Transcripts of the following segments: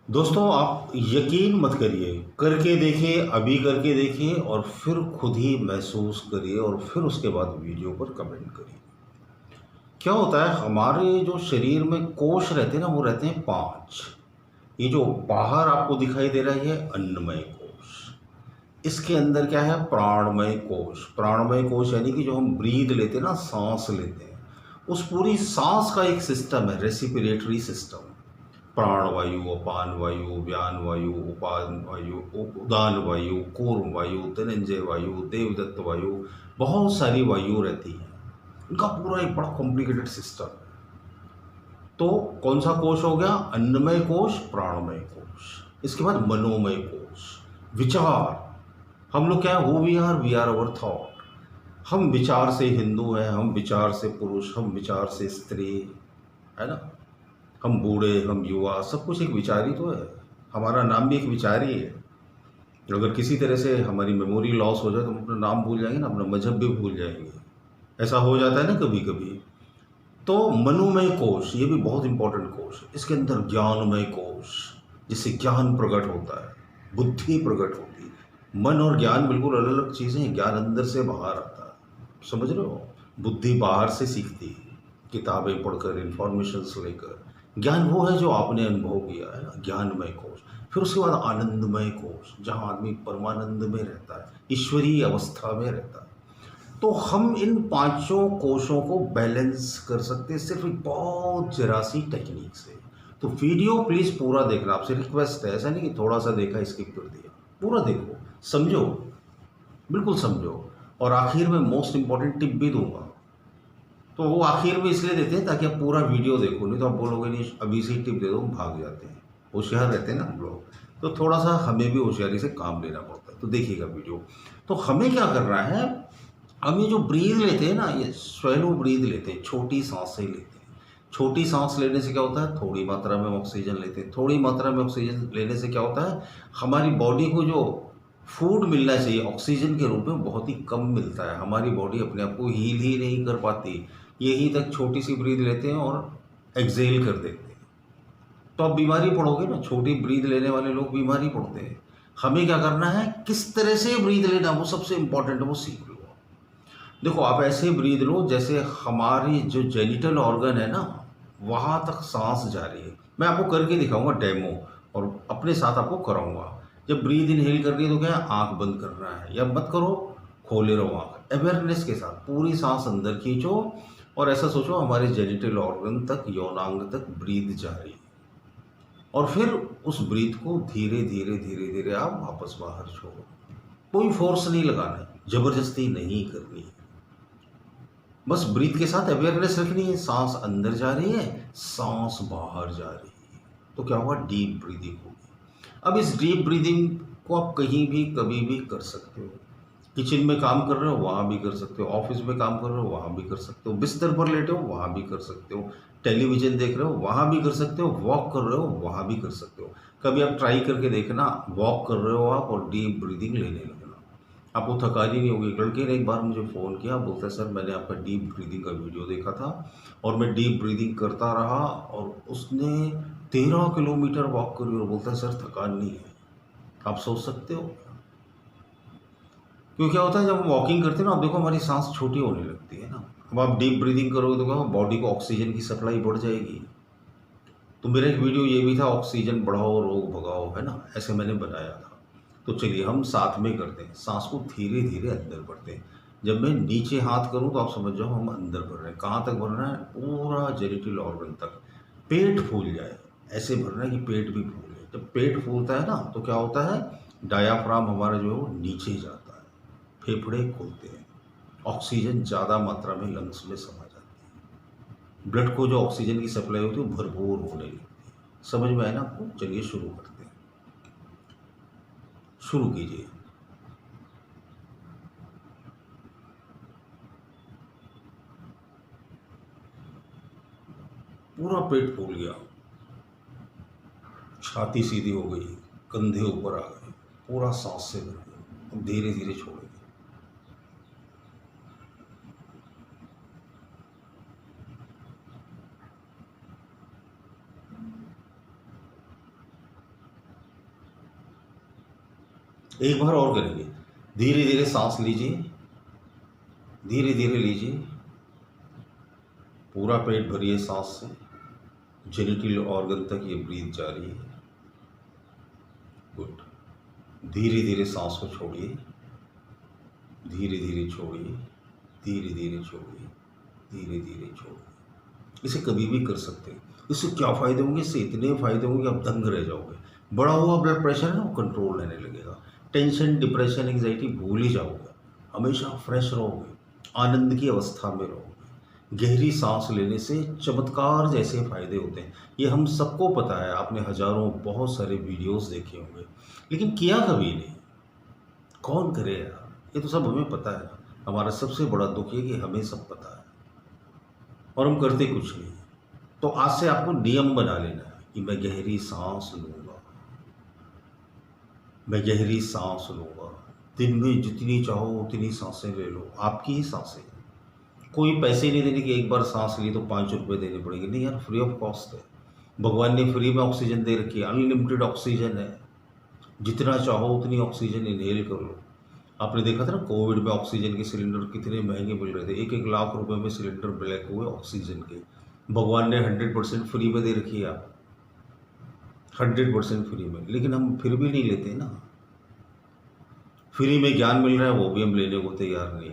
दोस्तों, आप यकीन मत करिए, करके देखिए, अभी करके देखिए और फिर खुद ही महसूस करिए और फिर उसके बाद वीडियो पर कमेंट करिए। क्या होता है, हमारे जो शरीर में कोष रहते हैं ना, वो रहते हैं 5। ये जो बाहर आपको दिखाई दे रहा है, ये अन्नमय कोष। इसके अंदर क्या है? प्राणमय कोष। प्राणमय कोष यानी कि जो हम ब्रीद लेते हैं ना, सांस लेते हैं, उस पूरी सांस का एक सिस्टम है, रेसिपिरेटरी सिस्टम। प्राण वायु, अपान वायु, व्यान वायु, उपान वायु, उदान वायु, कूर्म वायु, धनंजय वायु, देवदत्त वायु, बहुत सारी वायु रहती हैं। इनका पूरा एक बड़ा कॉम्प्लिकेटेड सिस्टम है। तो कौन सा कोश हो गया? अन्नमय कोश, प्राणमय कोश। इसके बाद मनोमय कोश, विचार। हम लोग क्या है? Who we are our thought. हम विचार से हिंदू हैं, हम विचार से पुरुष, हम विचार से स्त्री, है ना? हम बूढ़े, हम युवा, सब कुछ एक विचार ही तो है। हमारा नाम भी एक विचार ही है। अगर किसी तरह से हमारी मेमोरी लॉस हो जाए तो हम अपना नाम भूल जाएंगे ना, अपना मजहब भी भूल जाएंगे। ऐसा हो जाता है ना कभी कभी। तो मनोमय कोश ये भी बहुत इंपॉर्टेंट कोश है। इसके अंदर ज्ञानमय कोश, जिससे ज्ञान प्रकट होता है, बुद्धि प्रकट होती है। मन और ज्ञान बिल्कुल अलग अलग चीज़ें हैं। ज्ञान अंदर से बाहर आता है, समझ रहे हो? बुद्धि बाहर से सीखती है, किताबें पढ़कर, इंफॉर्मेशन लेकर। ज्ञान वो है जो आपने अनुभव किया है ना, ज्ञानमय कोश। फिर उसके बाद आनंदमय कोश, जहाँ आदमी परमानंद में रहता है, ईश्वरीय अवस्था में रहता है। तो हम इन पांचों कोशों को बैलेंस कर सकते हैं सिर्फ एक बहुत जरा सी टेक्निक से। तो वीडियो प्लीज़ पूरा देखना, आपसे रिक्वेस्ट है। ऐसा नहीं कि थोड़ा सा देखा स्किप कर दिया, पूरा देखो, समझो, बिल्कुल समझो। और आखिर में मोस्ट इंपॉर्टेंट टिप भी दूंगा। तो वो आखिर में इसलिए देते हैं ताकि आप पूरा वीडियो देखो, नहीं तो आप बोलोगे नहीं अभी से ही टिप दे दो, हम भाग जाते हैं। होशियार रहते हैं ना हम लोग, तो थोड़ा सा हमें भी होशियारी से काम लेना पड़ता है। तो देखिएगा वीडियो। तो हमें क्या करना है, हम ये जो ब्रीद लेते हैं ना, ये स्वैलो ब्रीद लेते हैं, छोटी सांसें लेते हैं। छोटी सांस लेने से क्या होता है? थोड़ी मात्रा में ऑक्सीजन लेते हैं। थोड़ी मात्रा में ऑक्सीजन लेने से क्या होता है? हमारी बॉडी को जो फूड मिलना चाहिए ऑक्सीजन के रूप में, बहुत ही कम मिलता है। हमारी बॉडी अपने आप को हील ही नहीं कर पाती। यहीं तक छोटी सी ब्रीद लेते हैं और एक्सेल कर देते हैं। तो आप बीमारी पड़ोगे ना, छोटी ब्रीद लेने वाले लोग बीमारी पड़ते हैं। हमें क्या करना है? किस तरह से ब्रीद लेना, वो सबसे इंपॉर्टेंट है, वो सीख लो। देखो, आप ऐसे ब्रीद लो जैसे हमारी जो जेनिटल ऑर्गन है ना, वहाँ तक सांस जा रही है। मैं आपको करके दिखाऊंगा डेमो, और अपने साथ आपको कराऊंगा। जब ब्रीद इनहेल करनी है तो क्या है? आंख बंद करना है, या मत करो, खोले रहो आंख, अवेयरनेस के साथ पूरी सांस अंदर खींचो। और ऐसा सोचो हमारे जेनिटल ऑर्गन तक, यौनांग तक ब्रीद जा रही है। और फिर उस ब्रीथ को धीरे धीरे धीरे धीरे आप वापस बाहर छोड़ो। कोई फोर्स नहीं लगाना है, जबरदस्ती नहीं करनी है। बस ब्रीथ के साथ अवेयरनेस रखनी है। सांस अंदर जा रही है, सांस बाहर जा रही है, तो क्या होगा? डीप ब्रीदिंग होगी। अब इस डीप ब्रीदिंग को आप कहीं भी कभी भी कर सकते हो। किचन में काम कर रहे हो वहाँ भी कर सकते हो, ऑफिस में काम कर रहे हो वहाँ भी कर सकते हो, बिस्तर पर लेटे हो वहाँ भी कर सकते हो, टेलीविजन देख रहे हो वहाँ भी कर सकते हो, वॉक कर रहे हो वहाँ भी कर सकते हो। कभी आप ट्राई करके देखना, वॉक कर रहे हो आप और डीप ब्रीदिंग लेने लगना, आपको थकानी नहीं होगी। लड़के ने एक बार मुझे फ़ोन किया, बोलता है सर मैंने आपका डीप ब्रीदिंग का वीडियो देखा था और मैं डीप ब्रीदिंग करता रहा, और उसने 13 किलोमीटर वॉक करी, और बोलता है सर थकान नहीं है। आप सोच सकते हो? क्यों क्या होता है जब हम वॉकिंग करते हैं ना, आप देखो हमारी सांस छोटी होने लगती है ना। अब आप डीप ब्रीदिंग करोगे तो क्या बॉडी को ऑक्सीजन की सप्लाई बढ़ जाएगी। तो मेरा एक वीडियो ये भी था, ऑक्सीजन बढ़ाओ रोग भगाओ, है ना, ऐसे मैंने बनाया था। तो चलिए हम साथ में करते हैं, सांस को धीरे धीरे अंदर भरते हैं। जब मैं नीचे हाथ करूं तो आप समझ जाओ हम अंदर भर रहे हैं। कहाँ तक भरना है? पूरा जेनिटल ऑर्गन तक, पेट फूल जाए, ऐसे भरना है कि पेट भी फूले। जब पेट फूलता है ना तो क्या होता है? डायाफ्राम हमारा जो है वो नीचे जाता है, फेफड़े खुलते हैं, ऑक्सीजन ज़्यादा मात्रा में लंग्स में समा जाती है, ब्लड को जो ऑक्सीजन की सप्लाई होती है वो भरपूर होने लगती है। समझ में आया ना आपको? चलिए शुरू करते हैं, शुरू कीजिए। पूरा पेट फूल गया, छाती सीधी हो गई, कंधे ऊपर आ गए, पूरा सांस से भर गया। अब धीरे धीरे छोड़ेंगे। एक बार और करेंगे। धीरे धीरे सांस लीजिए, धीरे धीरे लीजिए, पूरा पेट भरिए सांस से, जेनिटल ऑर्गन तक ये ब्रीथ जा रही है। गुड। धीरे धीरे सांस को छोड़िए, धीरे धीरे छोड़िए, धीरे धीरे छोड़िए, धीरे धीरे छोड़िए। इसे कभी भी कर सकते हैं। इससे क्या फ़ायदे होंगे? इससे इतने फ़ायदे होंगे आप दंग रह जाओगे। बढ़ा हुआ ब्लड प्रेशर है ना, वो कंट्रोल रहने लगेगा। टेंशन, डिप्रेशन, एंग्जाइटी भूल ही जाओगे। हमेशा फ्रेश रहोगे, आनंद की अवस्था में रहोगे। गहरी सांस लेने से चमत्कार जैसे फ़ायदे होते हैं। ये हम सबको पता है, आपने हज़ारों बहुत सारे वीडियोस देखे होंगे, लेकिन किया कभी नहीं। कौन करे यार? ये तो सब हमें पता है। हमारा सबसे बड़ा दुख ये कि हमें सब पता है और हम करते कुछ नहीं। तो आज से आपको नियम बना लेना है कि मैं गहरी सांस लूँगा, मैं गहरी सांस लूँगा। दिन में जितनी चाहो उतनी सांसें ले लो, आपकी ही सांसें। कोई पैसे नहीं देने कि एक बार सांस ली तो 5 रुपये देने पड़ेंगे, नहीं यार, फ्री ऑफ कॉस्ट है। भगवान ने फ्री में ऑक्सीजन दे रखी है, अनलिमिटेड ऑक्सीजन है। जितना चाहो उतनी ऑक्सीजन इनहेल कर लो। आपने देखा था ना, कोविड में ऑक्सीजन के सिलेंडर कितने महंगे मिल रहे थे, 1-1 लाख रुपए में सिलेंडर ब्लैक हुए ऑक्सीजन के। भगवान ने 100% फ्री में दे रखी है, आप 100% फ्री में, लेकिन हम फिर भी नहीं लेते ना। फ्री में ज्ञान मिल रहा है वो भी हम लेने को तैयार नहीं,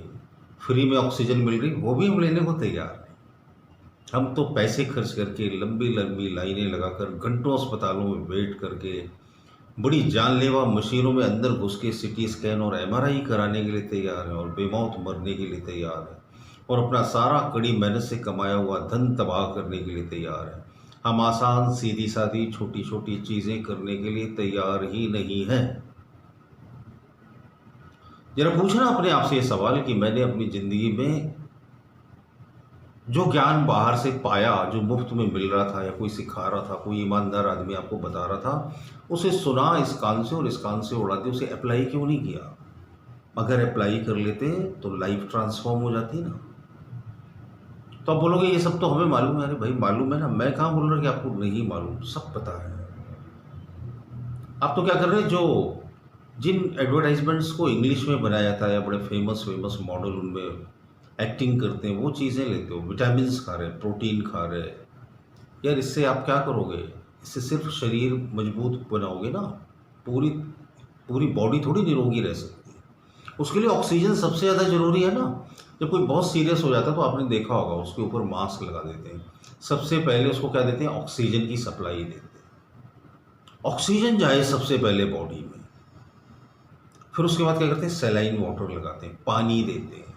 फ्री में ऑक्सीजन मिल रही वो भी हम लेने को तैयार नहीं। हम तो पैसे खर्च करके लंबी लंबी लाइनें लगाकर घंटों अस्पतालों में वेट करके बड़ी जानलेवा मशीनों में अंदर घुस के सिटी स्कैन और एमआरआई कराने के लिए तैयार हैं और बेमौत मरने के लिए तैयार हैं और अपना सारा कड़ी मेहनत से कमाया हुआ धन तबाह करने के लिए तैयार हैं। हम आसान सीधी सादी छोटी छोटी चीज़ें करने के लिए तैयार ही नहीं हैं। जरा पूछना अपने आप से ये सवाल कि मैंने अपनी ज़िंदगी में जो ज्ञान बाहर से पाया, जो मुफ्त में मिल रहा था या कोई सिखा रहा था, कोई ईमानदार आदमी आपको बता रहा था, उसे सुना इस कान से और इस कान से उड़ा दिया, उसे अप्लाई क्यों नहीं किया? अगर अप्लाई कर लेते तो लाइफ ट्रांसफॉर्म हो जाती ना। तो आप बोलोगे ये सब तो हमें मालूम है। अरे भाई मालूम है ना, मैं कहाँ बोल रहा कि आपको नहीं मालूम, सब पता है। आप तो क्या कर रहे हैं, जो जिन एडवर्टाइजमेंट्स को इंग्लिश में बनाया जाता है या बड़े फेमस फेमस मॉडल उनमें एक्टिंग करते हैं, वो चीज़ें लेते हो, विटामिन्स खा रहे हैं, प्रोटीन खा रहे हैं। यार इससे आप क्या करोगे? इससे सिर्फ शरीर मजबूत बनाओगे ना, पूरी पूरी बॉडी थोड़ी निरोगी रह सकती है। उसके लिए ऑक्सीजन सबसे ज़्यादा ज़रूरी है ना। जब कोई बहुत सीरियस हो जाता है तो आपने देखा होगा उसके ऊपर मास्क लगा देते हैं, सबसे पहले उसको क्या देते हैं? ऑक्सीजन की सप्लाई देते हैं। ऑक्सीजन जाए सबसे पहले बॉडी में, फिर उसके बाद क्या करते हैं? सैलाइन वाटर लगाते हैं, पानी देते हैं।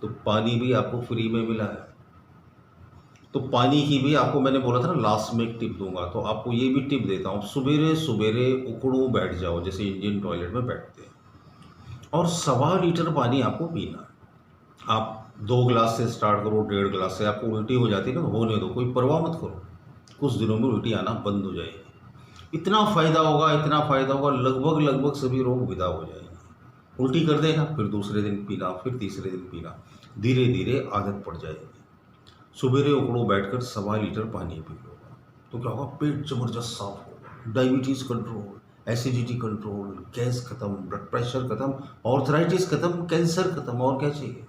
तो पानी भी आपको फ्री में मिला है। तो पानी की भी आपको मैंने बोला था ना, लास्ट में एक टिप दूंगा, तो आपको ये भी टिप देता हूँ। सवेरे सवेरे उकड़ो बैठ जाओ, जैसे इंडियन टॉयलेट में बैठते हैं, और 1.25 लीटर पानी आपको पीना है। आप 2 गिलास से स्टार्ट करो, 1.5 गिलास से। आपको उल्टी हो जाती है ना, होने दो, कोई परवाह मत करो, कुछ दिनों में उल्टी आना बंद हो जाएगी। इतना फ़ायदा होगा, इतना फ़ायदा होगा, लगभग लगभग सभी रोग विदा हो जाएंगे। उल्टी कर देना, फिर दूसरे दिन पीना, फिर तीसरे दिन पीना, धीरे धीरे आदत पड़ जाएगी। सवेरे उकड़ो बैठकर 1.25 लीटर पानी पी लो, तो क्या होगा? पेट जबरदस्त साफ होगा, diabetes control, acidity control, gas खत्म, ब्लड प्रेशर खत्म, ऑर्थराइटिस खत्म, कैंसर खत्म, और क्या चाहिए?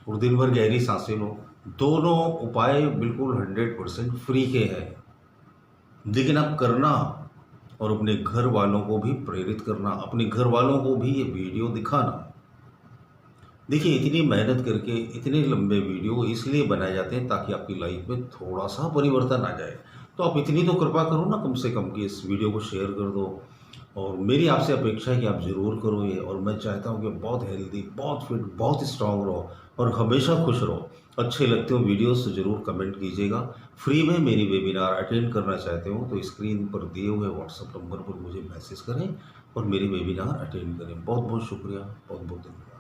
और दिन भर गहरी सांसें लो। दोनों उपाय बिल्कुल 100% फ्री के हैं, लेकिन आप करना और अपने घर वालों को भी प्रेरित करना, अपने घर वालों को भी ये वीडियो दिखाना। देखिए, इतनी मेहनत करके इतने लंबे वीडियो इसलिए बनाए जाते हैं ताकि आपकी लाइफ में थोड़ा सा परिवर्तन आ जाए। तो आप इतनी तो कृपा करो ना कम से कम कि इस वीडियो को शेयर कर दो, और मेरी आपसे अपेक्षा है कि आप ज़रूर करो ये। और मैं चाहता हूँ कि बहुत हेल्दी, बहुत फिट, बहुत स्ट्रांग रहो और हमेशा खुश रहो। अच्छे लगते हो वीडियोस तो ज़रूर कमेंट कीजिएगा। फ्री में मेरी वेबिनार अटेंड करना चाहते हो तो स्क्रीन पर दिए हुए व्हाट्सएप नंबर पर मुझे मैसेज करें और मेरी वेबिनार अटेंड करें। बहुत बहुत शुक्रिया, बहुत बहुत धन्यवाद।